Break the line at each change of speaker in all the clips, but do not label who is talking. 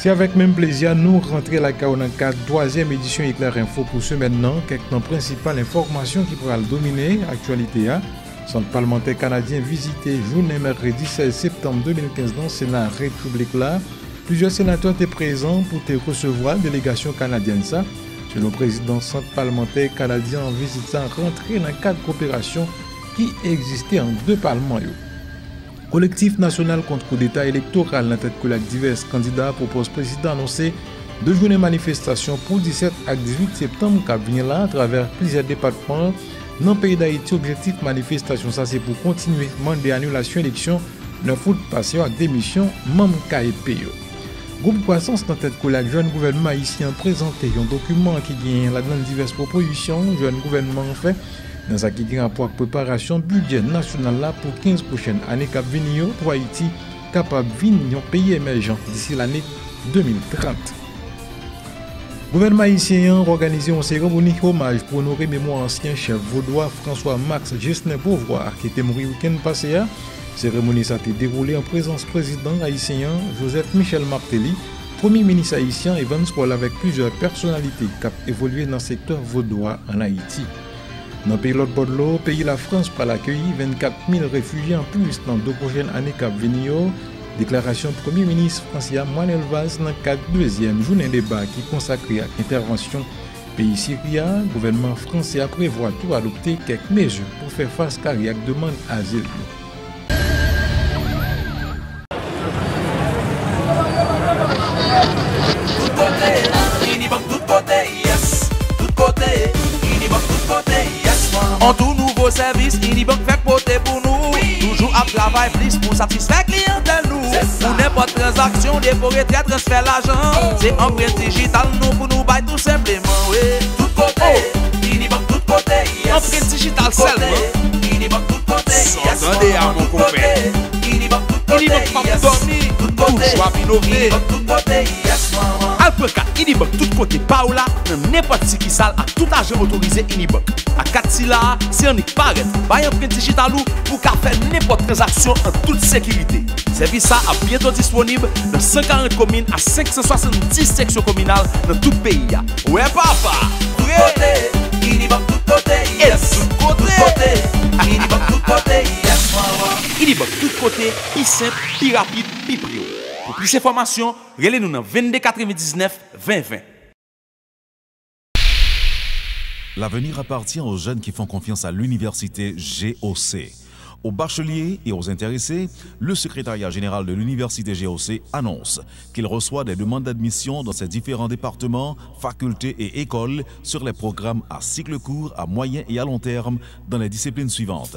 C'est avec même plaisir nous rentrer la 44 troisième édition Éclair Info pour ce maintenant. Quelques principales informations qui pourraient dominer l'actualité. Centre parlementaire canadien visité journée mercredi 16 septembre 2015 dans le Sénat République là. Plusieurs sénateurs étaient présents pour te recevoir la délégation canadienne. Ça, selon le président centre parlementaire canadien en visitant rentrer dans le cadre de coopération qui existait en deux parlements. Collectif national contre coup d'État électoral dans tête collègue divers candidats propose président annoncé 2 journées de manifestation pour 17 à 18 septembre qui vient là à travers plusieurs départements dans le pays d'Haïti. Objectif manifestation ça c'est pour continuer demander annulation élection dans foot passé avec démission membre KEP. Groupe Croissance dans tête collègue jeune gouvernement haïtien présenté un document qui gagne là dans diverses propositions jeune gouvernement fait dans ce qui est rapport avec préparation budget national là pour 15 prochaines années cap venir pour Haïti capable de devenir un pays émergent d'ici l'année 2030. Le gouvernement haïtien a organisé une cérémonie hommage pour honorer mémoire ancien chef vaudois François Max Jesner Beauvoir qui était mort le week-end passé. La cérémonie s'est déroulée en présence du président haïtien Joseph Michel Martelly, premier ministre haïtien et Evans Paul avec plusieurs personnalités qui ont évolué dans le secteur vaudois en Haïti. Dans le pays de l'autre l'eau, pays la France pour l'accueillir 24 000 réfugiés en plus dans 2 prochaines années cap venir. Déclaration Premier ministre François Manuel Valls dans le cadre de deuxième journée de débat qui est consacrée à l'intervention pays Syria. Le gouvernement français a prévu tout adopter quelques mesures pour faire face à la demande d'asile.
En tout nouveau service, Unibank fait côté pour nous. Toujours à travail plus pour satisfaire clientèle nous. Pour n'importe transaction, dépôt retrait, transfert l'argent. C'est empreinte digitale nous pour nous bailler tout simplement. Tout côté, Unibank tout côté. Empreinte digitale seulement. Unibank tout côté. Attendez à mon compère. Unibank tout côté. Unibank pas dormir. Tout côté. Choix innover. Tout côté. Yes maman. Alpeka, Unibank tout côté. Paola, n'importe qui sale à tout agent autorisé Unibank. À Katsila, c'est un paraît. Bail empreinte digitale pour faire n'importe transaction en toute sécurité. Service ça a bientôt disponible dans 140 communes à 570 sections communales dans tout le pays. Ouais papa. Tout côté, Unibank tout côté. Yes. Tout côté. Unibank tout côté. Yes maman. Unibank tout côté, plus simple, plus rapide, plus prio. Pour plus d'informations, relez-nous dans 22 99 20 20.
L'avenir appartient aux jeunes qui font confiance à l'université GOC. Aux bacheliers et aux intéressés, le secrétariat général de l'université GOC annonce qu'il reçoit des demandes d'admission dans ses différents départements, facultés et écoles sur les programmes à cycle court, à moyen et à long terme dans les disciplines suivantes: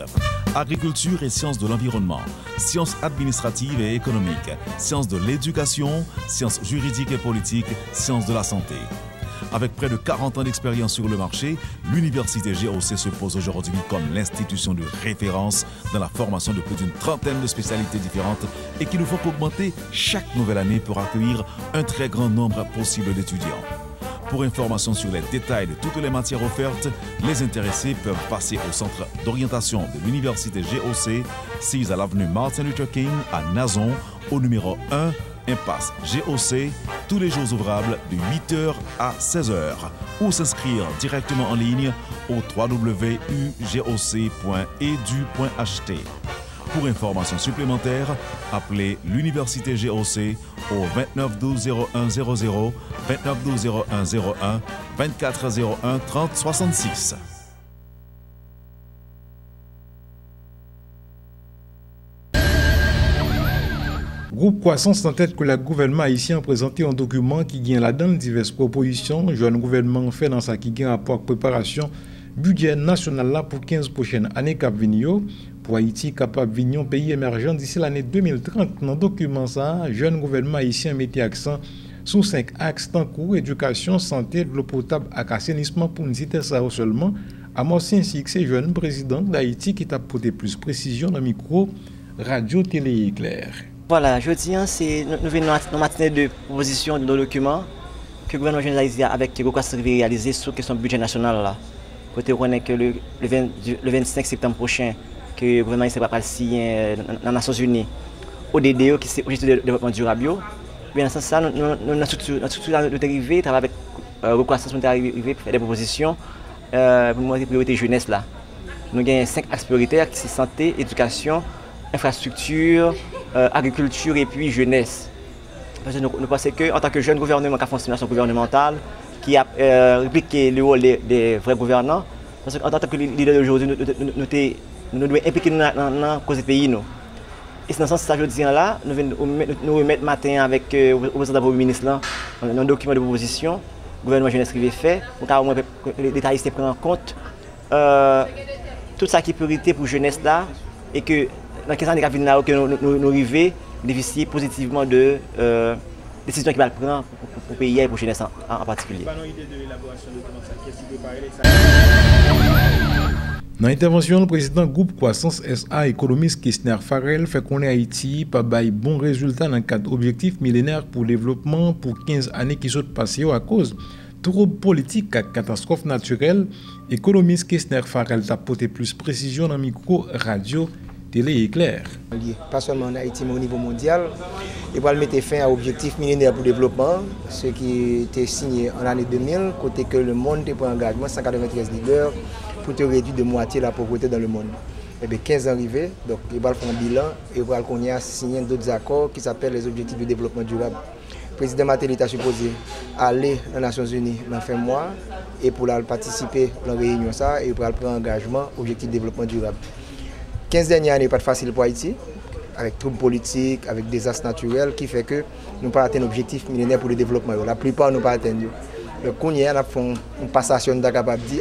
agriculture et sciences de l'environnement, sciences administratives et économiques, sciences de l'éducation, sciences juridiques et politiques, sciences de la santé. Avec près de 40 ans d'expérience sur le marché, l'université GOC se pose aujourd'hui comme l'institution de référence dans la formation de plus d'une trentaine de spécialités différentes et qui ne font qu'augmenter chaque nouvelle année pour accueillir un très grand nombre possible d'étudiants. Pour information sur les détails de toutes les matières offertes, les intéressés peuvent passer au centre d'orientation de l'université GOC, 6 à l'avenue Martin Luther King à Nazon, au numéro 1, impasse GOC, tous les jours ouvrables de 8h à 16h, ou s'inscrire directement en ligne au www.ugoc.edu.ht. Pour informations supplémentaires, appelez l'Université GOC au 29 12 01 00, 29 12 01 01, 24 01 30 66.
Groupe Croissance en tête que le gouvernement haïtien a présenté un document qui gagne là-dedans diverses propositions. Le jeune gouvernement fait dans sa qui gagne rapport avec préparation budget national là pour 15 prochaines années cap venir pour Haïti capable de devenir un pays émergent d'ici l'année 2030. Dans le document ça, le jeune gouvernement haïtien mettait accent sur 5 axes tant que éducation, santé, l'eau potable et assainissement pour une citer ça seulement. Amorcé ainsi que c'est jeune président d'Haïti qui t'a apporté plus précision dans le micro Radio Télé Éclair.
Voilà, je tiens, nous venons dans matinée de proposition de documents que le gouvernement généralisé avec le réalisé sur la question budget national là. Côté on est que le 25 septembre prochain que le gouvernement va signer dans les Nations Unies ODDO qui c'est objectif de développement durable Bien, dans ce sens, nous avons arrivé, travailler avec Recroissance, nous avons arrivé pour faire des propositions pour montrer priorité jeunesse là. Nous avons 5 axes prioritaires qui sont santé, éducation, infrastructure, agriculture et puis jeunesse. Parce que nous pensons qu'en tant que jeune gouvernement qui a fait une simulation gouvernementale, qui a répliqué le rôle des vrais gouvernants, parce qu'en tant que leader d'aujourd'hui, nous devons impliquer dans la cause du pays. Et c'est dans ce sens que je dis là, nous remettons matin avec le représentant du ministre un document de proposition, le gouvernement jeunesse qui fait, pour que les détaillistes prennent en compte toute sa priorité pour la jeunesse là, et que dans 15 années que nous arrivons bénéficier positivement de décisions qui va prendre pour le pays et pour la jeunesse en particulier.
Dans l'intervention, le président groupe Croissance SA, économiste Kessner Farrell, fait qu'on est Haïti par bail bon résultat dans le cadre objectif millénaire pour le développement pour 15 années qui sont passées à cause troubles politiques et catastrophes naturelles. Économiste Kessner Farrell a apporté plus précision dans le micro radio télé éclair.
Pas seulement en Haïti mais au niveau mondial. Et pour mettre fin à l'objectif millénaire pour le développement, ce qui était signé en l'année 2000, côté que le monde a pris engagement, 193 leaders, pour te réduire de moitié la pauvreté dans le monde. Et bien 15 ans arrivés, donc il va faire un bilan et il va signer d'autres accords qui s'appellent les objectifs de développement durable. Le président Matéli est supposé aller aux Nations Unies dans fin mois et pour participer à la réunion ça et pour prendre engagement objectif de développement durable. 15 dernières années pas facile pour Haïti, avec troubles politiques, avec des désastres naturels qui fait que nous pas atteindre l'objectif millénaire pour le développement. La plupart nous pas atteindre. Donc, on a fait une passation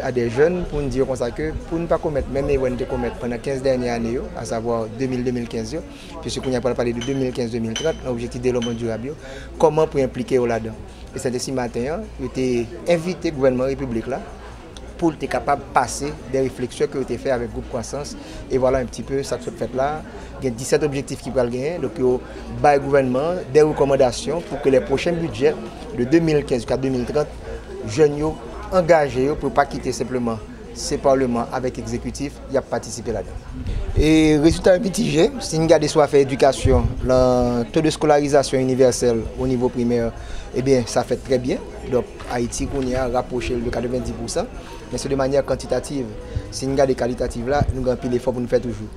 à des jeunes pour nous dire que pour ne pas commettre, même les jeunes commettre pendant 15 dernières années, à savoir 2000-2015, puisqu'on a parlé de 2015-2030, l'objectif de développement durable, comment pour impliquer là-dedans. Et c'est ce matin, j'ai été invité au gouvernement républicain là, pour être capable de passer des réflexions qui ont été faites avec le groupe Croissance. Et voilà un petit peu ça que fait là. Il y a 17 objectifs qui peuvent gagner. Donc, il y a le gouvernement des recommandations pour que les prochains budgets de 2015 jusqu'à 2030, jeunes engagés pour ne pas quitter simplement ces parlements avec l'exécutif, il y a participé là-dedans. Et résultat mitigé, si nous regardons soit fait éducation, le taux de scolarisation universelle au niveau primaire, eh bien, ça fait très bien. Donc, Haïti, on a rapproché de 90%, mais c'est de manière quantitative. Si nous regardons qualitative là, nous avons pile l'effort pour nous faire toujours.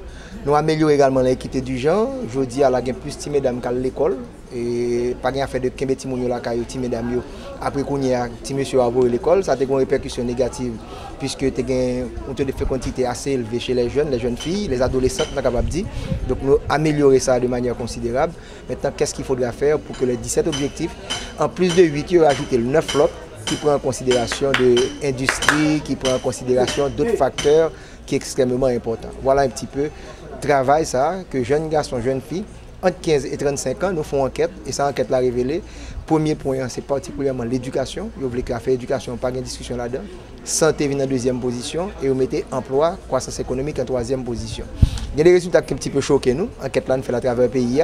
Nous améliorons également l'équité du genre. Je dis à la gain plus de mesdames qu'à l'école. Et pas rien fait de Kembe Timounio la caille mesdames. Après qu'on y a petit monsieur à l'école, ça a une répercussion négative puisque tu as un taux de fécondité assez élevé chez les jeunes filles, les adolescentes, on est capable de dire. Donc nous améliorer ça de manière considérable. Maintenant, qu'est-ce qu'il faudra faire pour que les 17 objectifs, en plus de 8, il y aura ajouté le 9 autres qui prend en considération de l'industrie, qui prend en considération d'autres facteurs qui sont extrêmement importants. Voilà un petit peu le travail ça, que jeunes garçons, jeunes filles, entre 15 et 35 ans, nous font enquête, et cette enquête l'a révélé. Premier point, c'est particulièrement l'éducation. Vous voulez faire éducation, pas de discussion là-dedans. Santé vient en deuxième position, et vous mettez emploi, croissance économique en troisième position. Il y a des résultats qui sont un petit peu choqués nous. L'enquête là, nous fait à travers le pays.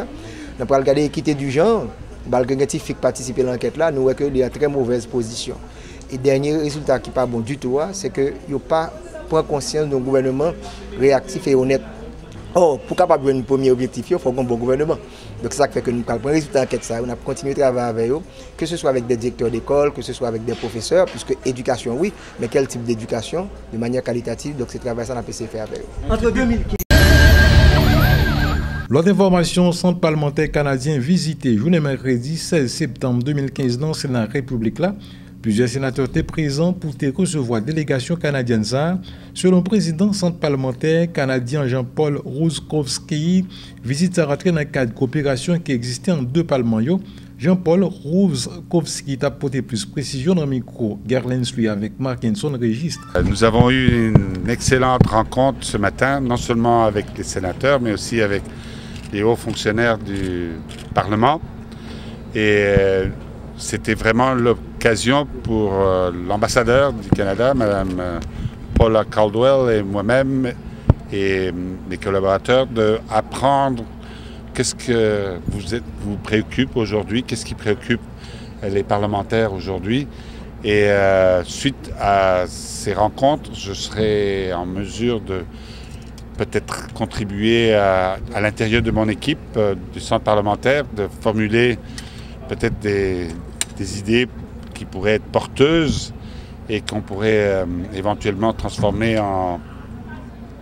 Nous allons regarder l'équité du genre. Le scientifique participer à l'enquête là, nous voyons qu'il y a une très mauvaise position. Et dernier résultat qui n'est pas bon du tout, c'est qu'il n'y a pas prendre conscience d'un gouvernement réactif et honnête. Or, pour capable un premier objectif, il faut un bon gouvernement. Donc, c'est ça qui fait que nous avons un résultat d'enquête. On a continué à travailler avec eux, que ce soit avec des directeurs d'école, que ce soit avec des professeurs, puisque éducation, oui, mais quel type d'éducation, de manière qualitative. Donc, c'est travail ça qu'on a pu faire avec eux. Entre 2015.
L'autre information, centre parlementaire canadien visité journée mercredi 16 septembre 2015 dans le Sénat République là. Plusieurs sénateurs étaient présents pour recevoir délégation canadienne. Selon le président centre parlementaire canadien Jean-Paul Rouzkowski, visite a rentré dans le cadre de coopération qui existait en deux parlements. Jean-Paul Rouzkowski a apporté plus de précision dans le micro. Gerlens lui avec Markinson Registre.
Nous avons eu une excellente rencontre ce matin, non seulement avec les sénateurs, mais aussi avec les hauts fonctionnaires du Parlement. Et c'était vraiment l'occasion pour l'ambassadeur du Canada, Mme Paula Caldwell et moi-même et les collaborateurs d'apprendre qu'est-ce que vous préoccupe aujourd'hui, qu'est-ce qui préoccupe les parlementaires aujourd'hui. Et suite à ces rencontres, je serai en mesure de peut-être contribuer à l'intérieur de mon équipe du centre parlementaire, de formuler peut-être des idées qui pourraient être porteuses et qu'on pourrait éventuellement transformer en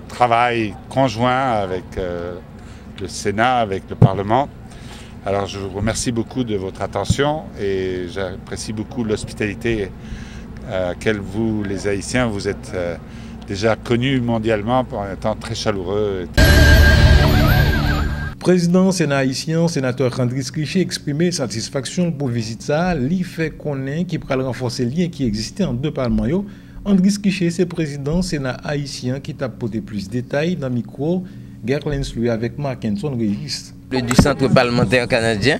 travail conjoint avec le Sénat, avec le Parlement. Alors je vous remercie beaucoup de votre attention et j'apprécie beaucoup l'hospitalité à laquelle vous, les Haïtiens, vous êtes déjà connus mondialement pour un temps très chaleureux.
Président Sénat haïtien, sénateur Andris Kriché exprimé satisfaction pour visite ça, li fait connaître qui pourra renforcer le lien qui existait en deux parlements. Andris Kriché, c'est président Sénat haïtien qui t'a apporté plus de détails dans le micro. Gerlens lui avec Markinson Régis.
Du centre parlementaire canadien.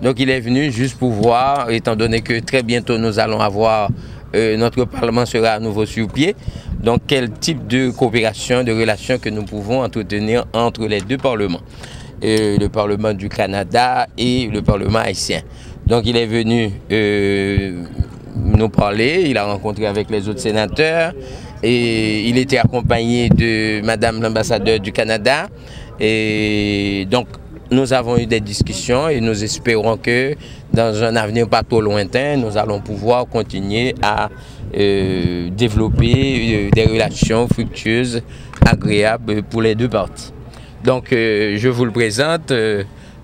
Donc il est venu juste pour voir, étant donné que très bientôt nous allons avoir, notre parlement sera à nouveau sur pied. Donc quel type de coopération, de relation que nous pouvons entretenir entre les deux parlements. Le Parlement du Canada et le Parlement haïtien. Donc il est venu nous parler, il a rencontré avec les autres sénateurs et il était accompagné de Madame l'ambassadeur du Canada. Et donc nous avons eu des discussions et nous espérons que dans un avenir pas trop lointain, nous allons pouvoir continuer à développer des relations fructueuses, agréables pour les deux parties. Donc je vous le présente,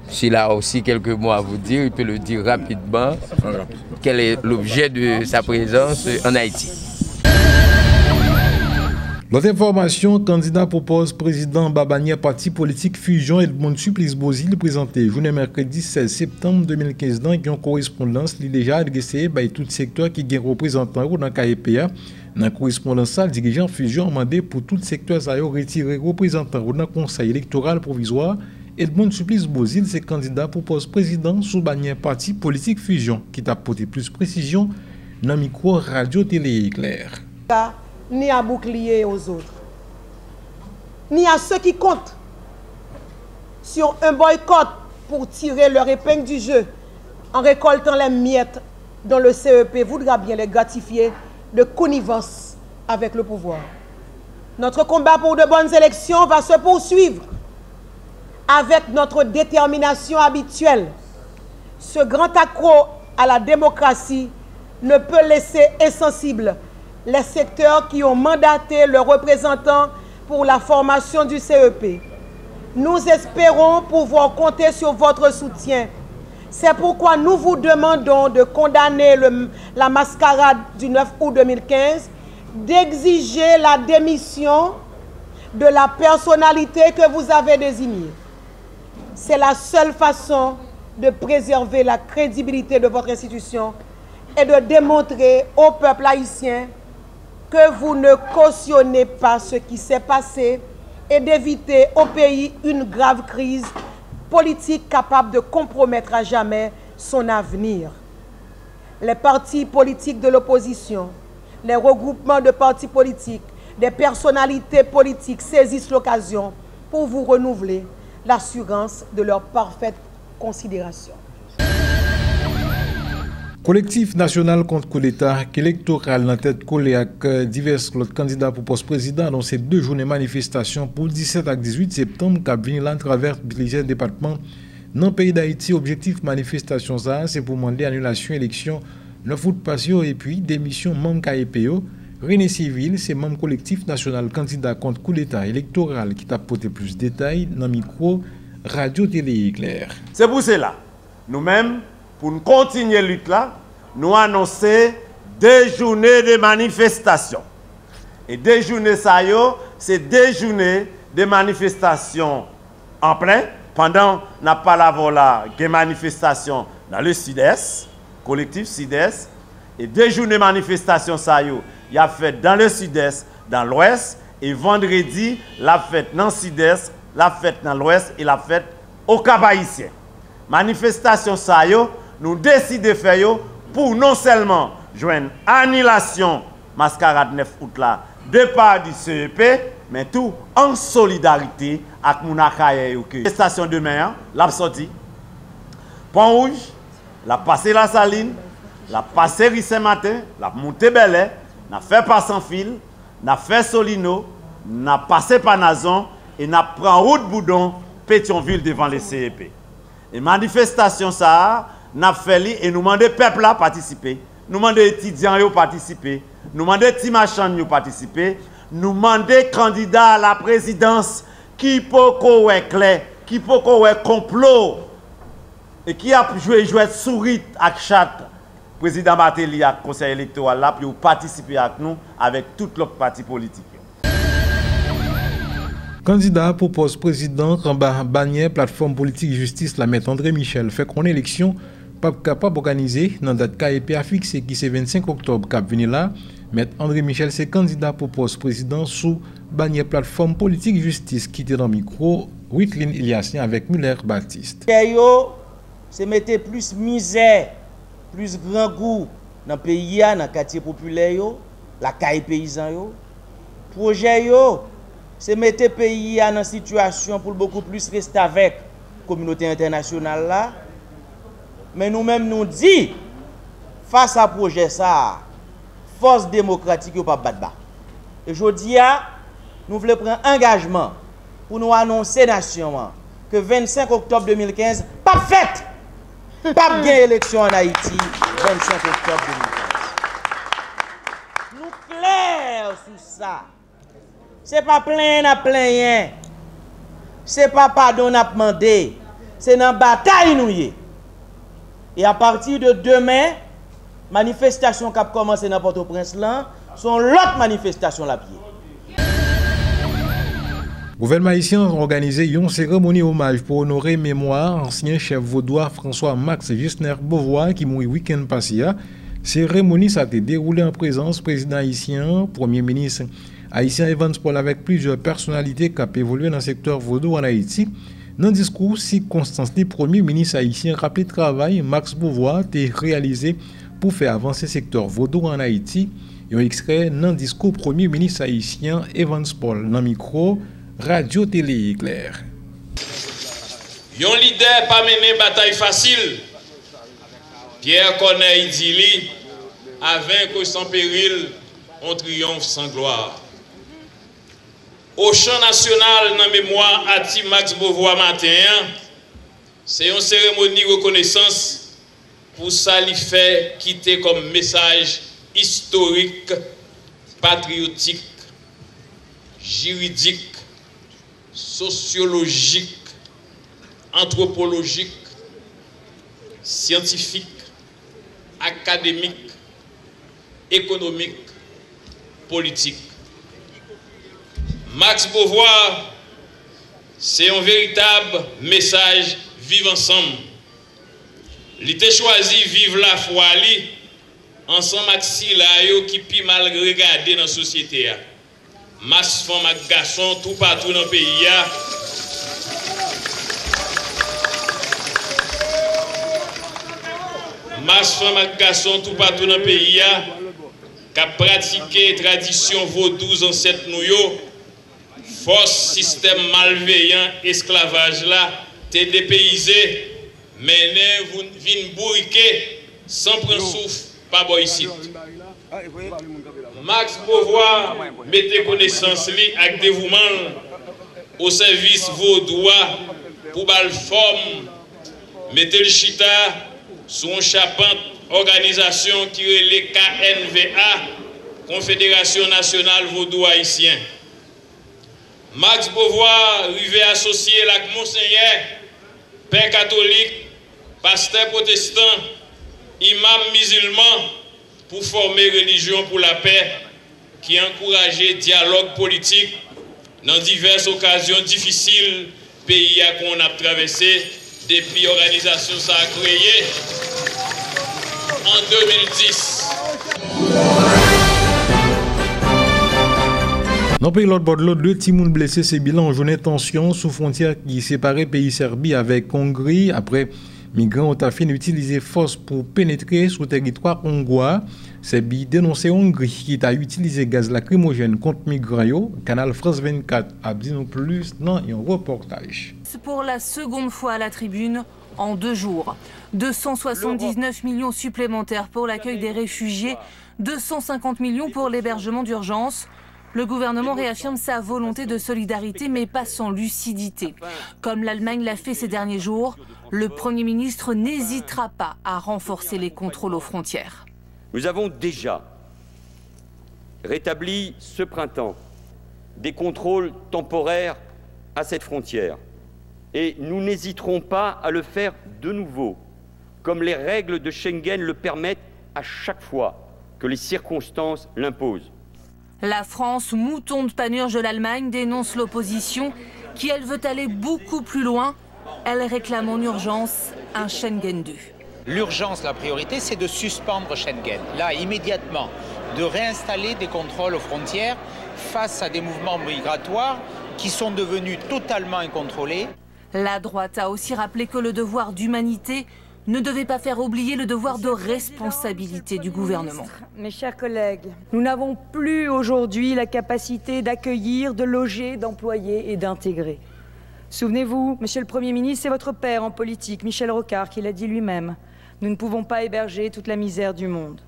s'il a aussi quelques mots à vous dire, il peut le dire rapidement, quel est l'objet de sa présence en Haïti.
L'autre information, candidat propose président Babanier parti politique Fusion Edmond Supplice Bozil présenté journée mercredi 16 septembre 2015 dans une correspondance il déjà adressé par tout secteur qui est représentant dans KEPA. Dans la correspondance, le dirigeant Fusion a demandé pour tout secteur à retirer représentant dans le conseil électoral provisoire. Edmond Supplice Bozil, c'est candidat propose président sous bannière parti politique Fusion qui t'a apporté plus de précision dans le micro radio télé éclair.
Ni à bouclier aux autres, ni à ceux qui comptent sur un boycott pour tirer leur épingle du jeu en récoltant les miettes dont le CEP voudra bien les gratifier de connivence avec le pouvoir. Notre combat pour de bonnes élections va se poursuivre avec notre détermination habituelle. Ce grand accroc à la démocratie ne peut laisser insensibles les secteurs qui ont mandaté leurs représentants pour la formation du CEP. Nous espérons pouvoir compter sur votre soutien. C'est pourquoi nous vous demandons de condamner la mascarade du 9 août 2015, d'exiger la démission de la personnalité que vous avez désignée. C'est la seule façon de préserver la crédibilité de votre institution et de démontrer au peuple haïtien que vous ne cautionnez pas ce qui s'est passé et d'éviter au pays une grave crise politique capable de compromettre à jamais son avenir. Les partis politiques de l'opposition, les regroupements de partis politiques, des personnalités politiques saisissent l'occasion pour vous renouveler l'assurance de leur parfaite considération.
Collectif national contre coup d'État électoral dans tête collé avec divers autres candidats pour poste président annoncé 2 journées de manifestation pour 17 à 18 septembre qui viennent là à travers plusieurs départements dans le pays d'Haïti. Objectif manifestation ça c'est pour demander annulation élection 9 août passé et puis démission membre KEPO. René Civil, c'est membre collectif national candidat contre coup d'État électoral qui t'a apporté plus de détails dans le micro radio télé éclair.
C'est pour cela nous-mêmes pour nous continuer la lutte là, nous annonçons 2 journées de manifestation. Et 2 journées ça c'est 2 journées de manifestation en plein. Pendant n'a pas la vola des manifestations dans le sud-est, collectif sud-est, et 2 journées de manifestation ça il y a fait dans le sud-est, dans l'ouest, et vendredi la fête dans le sud-est, la fête dans l'ouest et la fête au Cap-Haïtien. Manifestation ça nous décidons de faire pour non seulement joindre annulation mascarade 9 août là, départ du CEP, mais tout en solidarité avec mon akaye. Manifestation demain, la sortie. Pont Rouge, la passé la Saline, la passé Rissé-Matin, la montée Belay, la fait pas sans fil, la fait Solino, la passé Panazon et la prend route Boudon, Pétionville devant les CEP. Et manifestation ça, n'a fait et nous demandons peuple à participer, nous demandons étudiants à participer, nous demandons petits marchands à participer, nous demandons candidats à la présidence qui peut être clair, qui peut être complot et qui a joué souris avec chat président Martelly à conseil électoral là pour participer avec nous avec tout l'autre parti politique.
Candidat pour poste président Ramba Bagné, plateforme politique justice, la maître André Michel fait qu'on élection pas capable d'organiser dans date KEP a fixé qui c'est 25 octobre cap venir là. Maître André Michel c'est candidat pour poste président sous Bagné plateforme politique justice qui était dans le micro Witlin Iliassien avec Muller Baptiste.
C'est mettre plus misère, plus grand goût dans le pays, dans le quartier populaire, la caille paysan. Projet c'est mettre le pays dans une situation pour beaucoup plus rester avec la communauté internationale là. Mais nous-mêmes nous disons, face à ce projet, ça, force démocratique n'est pas battre. Et je dis, nous voulons prendre un engagement pour nous annoncer nation que 25 octobre 2015, pas fête, pas bien élection en Haïti, 25 octobre 2015. Nous clairs sur ça. C'est pas plein à plein. C'est pas pardon à demander. C'est dans la bataille nous y. Et à partir de demain, manifestation qui a commencé dans Port-au-Prince là, sont l'autre manifestation la pied.
Le gouvernement haïtien a organisé une cérémonie hommage pour honorer mémoire ancien chef vaudois François-Max Gisner-Beauvoir qui mourut week-end passé. Cérémonie ça a été déroulée en présence président haïtien, premier ministre haïtien Evans Paul avec plusieurs personnalités qui ont évolué dans le secteur vaudou en Haïti. Dans le discours, circonstance, le premier ministre haïtien rappelé le travail Max Beauvoir a réalisé pour faire avancer le secteur vaudou en Haïti. Et on extrait dans le discours premier ministre haïtien Evans Paul dans le micro Radio Télé Éclair.
Yon leader pas mené bataille facile. Pierre Corneille dit à vaincre sans péril, on triomphe sans gloire. Au champ national, dans mémoire à Max Beauvoir matin, c'est une cérémonie de reconnaissance pour ça lui fait quitter comme message historique, patriotique, juridique, sociologique, anthropologique, scientifique, académique, économique, politique. Max Beauvoir, c'est un véritable message vivre ensemble. Il a choisi vivre la foi ensemble avec Silayo qui pi mal regardé dans la société. Masse femme et garçon tout partout dans le pays. Masse femme et garçon tout partout dans le pays qui a pratiqué tradition vaudouze ancêtre nous. Force système malveillant esclavage là t'es dépaysé mais ne vin bourriquer sans prendre souffle pas boy ici. Max Beauvoir mettez connaissance li avec dévouement au service vaudois pour bal forme mettez le chita sur un charpente organisation qui est le KNVA Confédération nationale vaudou haïtien. Max Beauvoir arrivé associé avec Monseigneur, Père catholique, pasteur protestant, imam musulman pour former religion pour la paix qui encourageait dialogue politique dans diverses occasions difficiles pays qu'on a traversé depuis l'organisation ça a créé en 2010.
Dans le pays l'autre bord de l'autre, 2 petits moun blessés, c'est bilan en journée de tension sous frontière qui séparait pays Serbie avec Hongrie. Après, migrants ont afin d'utiliser force pour pénétrer sur le territoire hongrois. Serbie dénonçait Hongrie qui a utilisé gaz lacrymogène contre migrants. Canal France 24 a dit non plus dans un reportage.
C'est pour la seconde fois à la tribune en 2 jours. 279 millions supplémentaires pour l'accueil des réfugiés, 250 millions pour l'hébergement d'urgence. Le gouvernement réaffirme sa volonté de solidarité, mais pas sans lucidité. Comme l'Allemagne l'a fait ces derniers jours, le Premier ministre n'hésitera pas à renforcer les contrôles aux frontières.
Nous avons déjà rétabli ce printemps des contrôles temporaires à cette frontière. Et nous n'hésiterons pas à le faire de nouveau, comme les règles de Schengen le permettent à chaque fois que les circonstances l'imposent.
La France, mouton de panurge de l'Allemagne, dénonce l'opposition qui, elle, veut aller beaucoup plus loin. Elle réclame en urgence un Schengen 2.
L'urgence, la priorité, c'est de suspendre Schengen. Là, immédiatement, de réinstaller des contrôles aux frontières face à des mouvements migratoires qui sont devenus totalement incontrôlés.
La droite a aussi rappelé que le devoir d'humanité ne devait pas faire oublier le devoir de responsabilité du gouvernement.
Mes chers collègues, nous n'avons plus aujourd'hui la capacité d'accueillir, de loger, d'employer et d'intégrer. Souvenez-vous, Monsieur le Premier ministre, c'est votre père en politique, Michel Rocard, qui l'a dit lui-même. Nous ne pouvons pas héberger toute la misère du monde.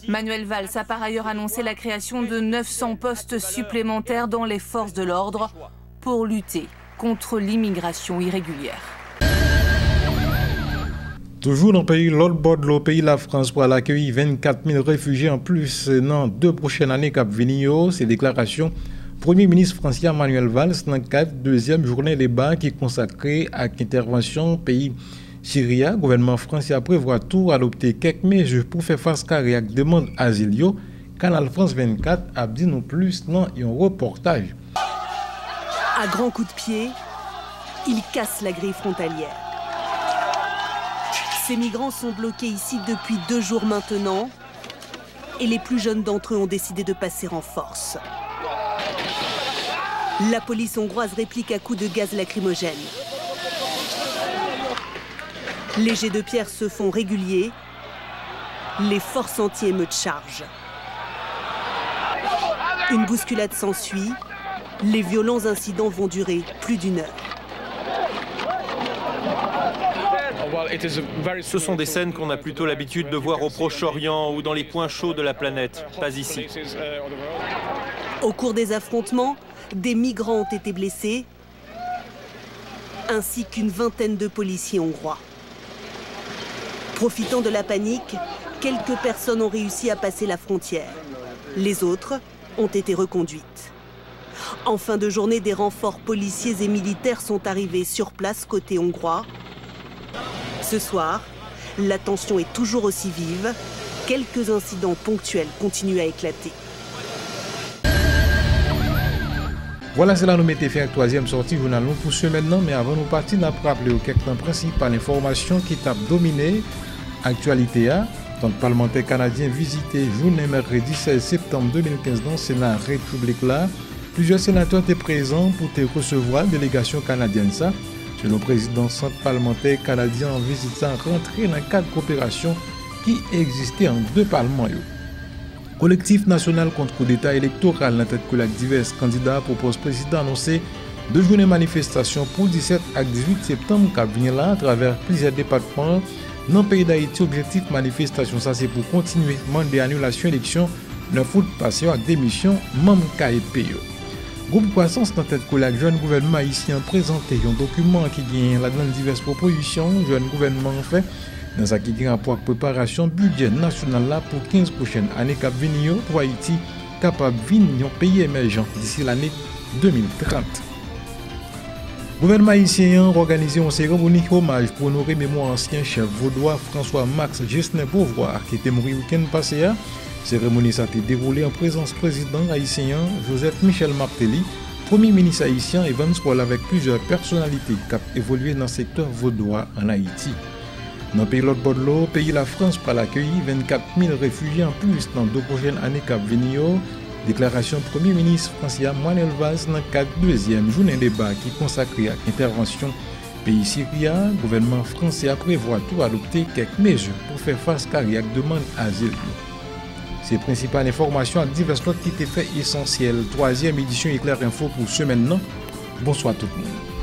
Manuel Valls a par ailleurs annoncé la création de 900 postes supplémentaires dans les forces de l'ordre pour lutter contre l'immigration irrégulière.
Toujours dans le pays, l'autre bord de l'eau, pays la France pour accueillir 24 000 réfugiés en plus dans 2 prochaines années cap venir. Ces déclarations Premier ministre français Manuel Valls dans le cadre de la 2e journée débat qui est consacrée à l'intervention pays Syria. Le gouvernement français prévoit tout adopter quelques mesures pour faire face à la demande d'asile. Canal France 24 a dit nous plus dans un reportage.
À grands coups de pied, il casse la grille frontalière. Ces migrants sont bloqués ici depuis 2 jours maintenant et les plus jeunes d'entre eux ont décidé de passer en force. La police hongroise réplique à coups de gaz lacrymogène. Les jets de pierre se font réguliers. Les forces anti-émeutes chargent. Une bousculade s'ensuit. Les violents incidents vont durer plus d'1 heure.
Ce sont des scènes qu'on a plutôt l'habitude de voir au Proche-Orient ou dans les points chauds de la planète, pas ici.
Au cours des affrontements, des migrants ont été blessés, ainsi qu'une vingtaine de policiers hongrois. Profitant de la panique, quelques personnes ont réussi à passer la frontière. Les autres ont été reconduites. En fin de journée, des renforts policiers et militaires sont arrivés sur place côté hongrois. Ce soir, la tension est toujours aussi vive. Quelques incidents ponctuels continuent à éclater.
Voilà, c'est là nous mettons fin à la 3e sortie journal pour ce maintenant. Mais avant de partir, nous avons rappelé quelques principales informations qui ont dominé l'actualité. Le parlementaire canadien visité journée mercredi 16 septembre 2015 dans le Sénat République là. Plusieurs sénateurs étaient présents pour recevoir la délégation canadienne. Selon le président centre parlementaire canadien en visitant rentrer dans le cadre de coopération qui existait en 2 parlements. Collectif national contre coup d'État électoral dans tête que divers candidats propose président annoncé 2 journées de manifestation pour 17 à 18 septembre qui vient là à travers plusieurs départements dans le pays d'Haïti. Objectif manifestation ça c'est pour continuer demander annulation élection de foot passé à démission membre KEP. Groupe Croissance dans tête que le jeune gouvernement haïtien présenté un document qui gagne là dans diverses propositions jeune gouvernement fait dans ce qui est rapport à la préparation budget national là pour 15 prochaines années cap venir pour Haïti capable de devenir un pays émergent d'ici l'année 2030. Le gouvernement haïtien a organisé une cérémonie hommage pour honorer mémoire ancien chef vaudois François Max Jesner Beauvoir qui était mort le week-end passé. La cérémonie s'est déroulée en présence du président haïtien Joseph Michel Martelly, premier ministre haïtien et Evans Paul avec plusieurs personnalités qui ont évolué dans le secteur vaudois en Haïti. Dans le pays l'autre bord de l'eau, pays la France pour l'accueillir 24 000 réfugiés en plus dans 2 prochaines années qui venir. Déclaration Premier ministre français Manuel Valls dans le cadre de la 2e journée débat qui est consacrée à l'intervention pays Syria. Le gouvernement français a prévoit tout adopter quelques mesures pour faire face à la demande d'asile. Ces principales informations à diverses notes qui étaient fait essentielles. 3e édition Éclair Info pour ce maintenant. Bonsoir tout le monde.